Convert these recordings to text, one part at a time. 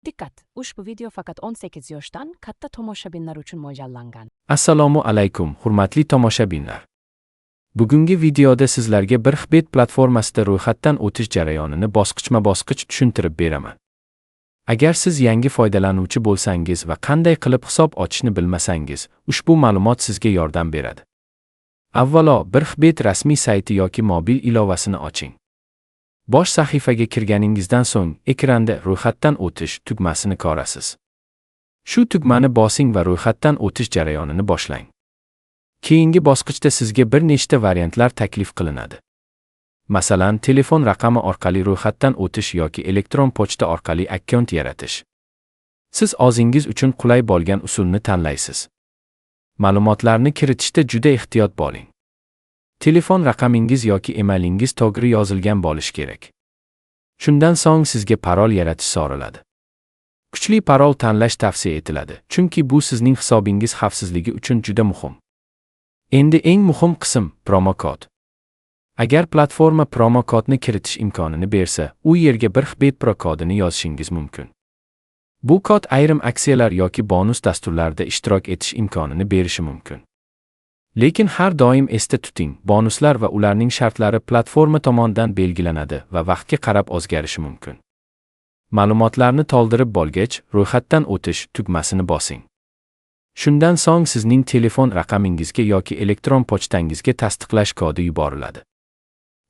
Dikkat! Ushbu video faqat 18 yoshdan katta tomoshabinlar uchun mo'ljallangan. Assalomu alaykum, hurmatli tomoshabinlar. Bugungi videoda sizlarga BirXBet platformasida ro'yxatdan o'tish jarayonini bosqichma-bosqich tushuntirib beraman. Agar siz yangi foydalanuvchi bo'lsangiz va qanday qilib hisob ochishni bilmasangiz, ushbu ma'lumot sizga yordam beradi. Avvalo, BirXBet rasmiy sayti yoki mobil ilovasini oching. Bosh sahifaga kirganingizdan so'ng ekranda ro'yxatdan o'tish tugmasini ko'rasiz. Shu tugmani bosing va ro'yxatdan o'tish jarayonini boshlang. Keyingi bosqichda sizga bir nechta variantlar taklif qilinadi. Masalan, telefon raqami orqali ro'yxatdan o'tish yoki elektron pochta orqali akkaunt yaratish. Siz o'zingiz uchun qulay bo'lgan usulni tanlaysiz. Ma'lumotlarni kiritishda juda ehtiyot bo'ling. Telefon raqamingiz yoki emailingiz to'g'ri yozilgan bo'lishi kerak. Shundan so'ng sizga parol yaratish so'raladi. Kuchli parol tanlash tavsiya etiladi, chunki bu sizning hisobingiz xavfsizligi uchun juda muhim. Endi eng muhim qism promokod. Agar platforma promokodni kiritish imkonini bersa, u yerga BirXBet Pro kodini yozishingiz mumkin. Bu kod ayrim aksiyalar yoki bonus dasturlarda ishtirok etish imkonini berishi mumkin. Lekin har doim esda tuting, bonuslar va ularning shartlari platforma tomonidan belgilanadi va vaqtga qarab o'zgarishi mumkin. Ma'lumotlarni to'ldirib bo'lgach, ro'yxatdan o'tish tugmasini bosing. Shundan so'ng sizning telefon raqamingizga yoki elektron pochtangizga tasdiqlash kodi yuboriladi.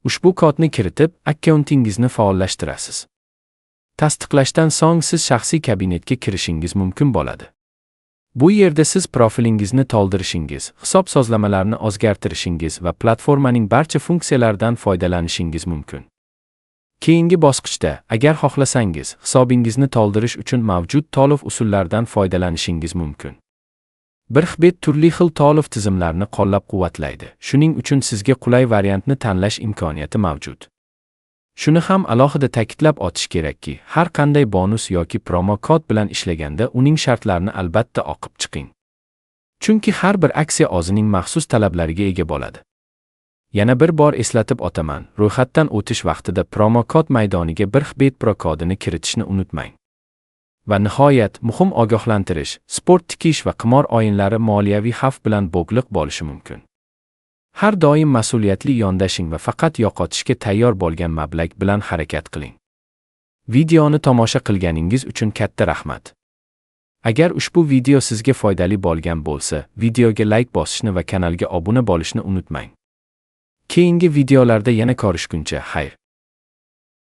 Ushbu kodni kiritib, akkauntingizni faollashtirasiz. Tasdiqlashdan so'ng siz shaxsiy kabinetga kirishingiz mumkin bo'ladi. Bu yerda siz profilingizni to'ldirishingiz, hisob sozlamalarni o'zgartirishingiz va platformaning barcha funksiyalaridan foydalanishingiz mumkin. Keyingi bosqichda, agar xohlasangiz, hisobingizni to'ldirish uchun mavjud to'lov usullaridan foydalanishingiz mumkin. BirXBet turli xil to'lov tizimlarini qo'llab-quvvatlaydi. Shuning uchun sizga qulay variantni tanlash imkoniyati mavjud. Shuni ham alohida ta'kidlab o'tish kerakki, har qanday bonus yoki promo kod bilan ishlaganda uning shartlarini albatta o'qib chiqing. Chunki har bir aksiya o'zining maxsus talablariga ega bo'ladi. Yana bir bor eslatib o'taman, ro'yxatdan o'tish vaqtida promo kod maydoniga BirXBet Pro kodini kiritishni unutmang. Va nihoyat, muhim ogohlantirish, sport tikish va qimor o'yinlari moliyaviy xavf bilan bog'liq bo'lishi mumkin. Har doim mas'uliyatli yondashing va faqat yo'qotishga tayyor bo'lgan mablag' bilan harakat qiling. Videoni tomosha qilganingiz uchun katta rahmat. Agar ushbu video sizga foydali bo'lgan bo'lsa, videoga like bosishni va kanalga obuna bo'lishni unutmang. Keyingi videolarda yana ko'rishguncha, xayr.